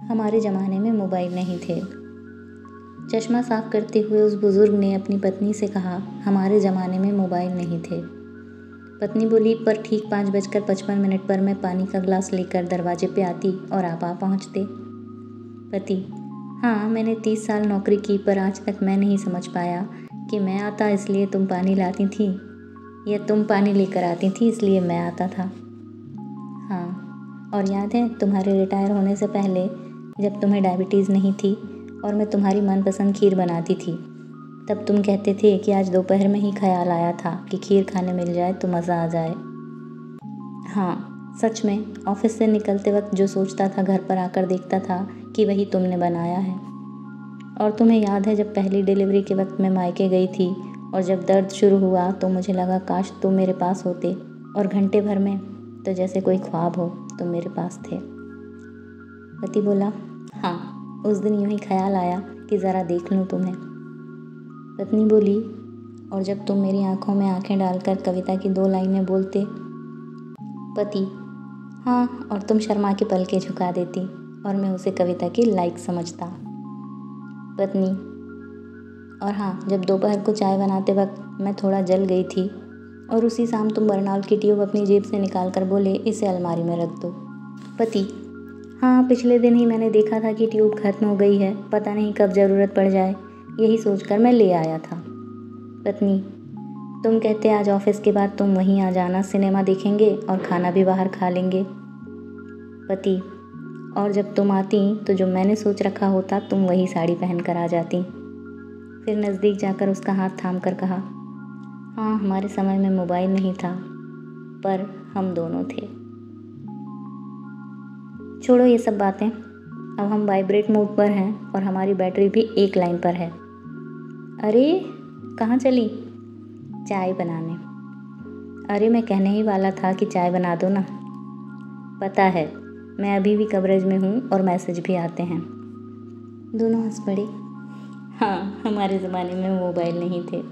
हमारे ज़माने में मोबाइल नहीं थे। चश्मा साफ करते हुए उस बुज़ुर्ग ने अपनी पत्नी से कहा, हमारे ज़माने में मोबाइल नहीं थे। पत्नी बोली, पर ठीक 5:55 पर मैं पानी का गिलास लेकर दरवाजे पे आती और आप आ पहुँचते। पति, हाँ, मैंने 30 साल नौकरी की, पर आज तक मैं नहीं समझ पाया कि मैं आता इसलिए तुम पानी लाती थी या तुम पानी लेकर आती थी इसलिए मैं आता था। हाँ, और याद है तुम्हारे रिटायर होने से पहले जब तुम्हें डायबिटीज़ नहीं थी और मैं तुम्हारी मनपसंद खीर बनाती थी, तब तुम कहते थे कि आज दोपहर में ही ख्याल आया था कि खीर खाने मिल जाए तो मज़ा आ जाए। हाँ, सच में ऑफिस से निकलते वक्त जो सोचता था घर पर आकर देखता था कि वही तुमने बनाया है। और तुम्हें याद है जब पहली डिलीवरी के वक्त मैं मायके गई थी और जब दर्द शुरू हुआ तो मुझे लगा काश तुम मेरे पास होते और घंटे भर में तो जैसे कोई ख्वाब हो तुम मेरे पास थे। पति बोला, हाँ, उस दिन यूं ही ख्याल आया कि ज़रा देख लूँ तुम्हें। पत्नी बोली, और जब तुम मेरी आंखों में आंखें डालकर कविता की 2 लाइनें बोलते। पति, हाँ, और तुम शर्मा के पलकें झुका देती और मैं उसे कविता की लाइक समझता। पत्नी, और हाँ, जब दोपहर को चाय बनाते वक्त मैं थोड़ा जल गई थी और उसी शाम तुम बरनॉल की ट्यूब अपनी जेब से निकाल कर बोले, इसे अलमारी में रख दो। पति, हाँ, पिछले दिन ही मैंने देखा था कि ट्यूब खत्म हो गई है, पता नहीं कब ज़रूरत पड़ जाए, यही सोचकर मैं ले आया था। पत्नी, तुम कहते आज ऑफिस के बाद तुम वहीं आ जाना, सिनेमा देखेंगे और खाना भी बाहर खा लेंगे। पति, और जब तुम आती तो जो मैंने सोच रखा होता तुम वही साड़ी पहन कर आ जाती। फिर नज़दीक जाकर उसका हाथ थाम कर कहा, हाँ, हमारे समय में मोबाइल नहीं था, पर हम दोनों थे। छोड़ो ये सब बातें, अब हम वाइब्रेट मोड पर हैं और हमारी बैटरी भी 1 लाइन पर है। अरे कहाँ चली? चाय बनाने। अरे मैं कहने ही वाला था कि चाय बना दो ना। पता है, मैं अभी भी कवरेज में हूँ और मैसेज भी आते हैं। दोनों हंस पड़े। हाँ, हमारे ज़माने में मोबाइल नहीं थे।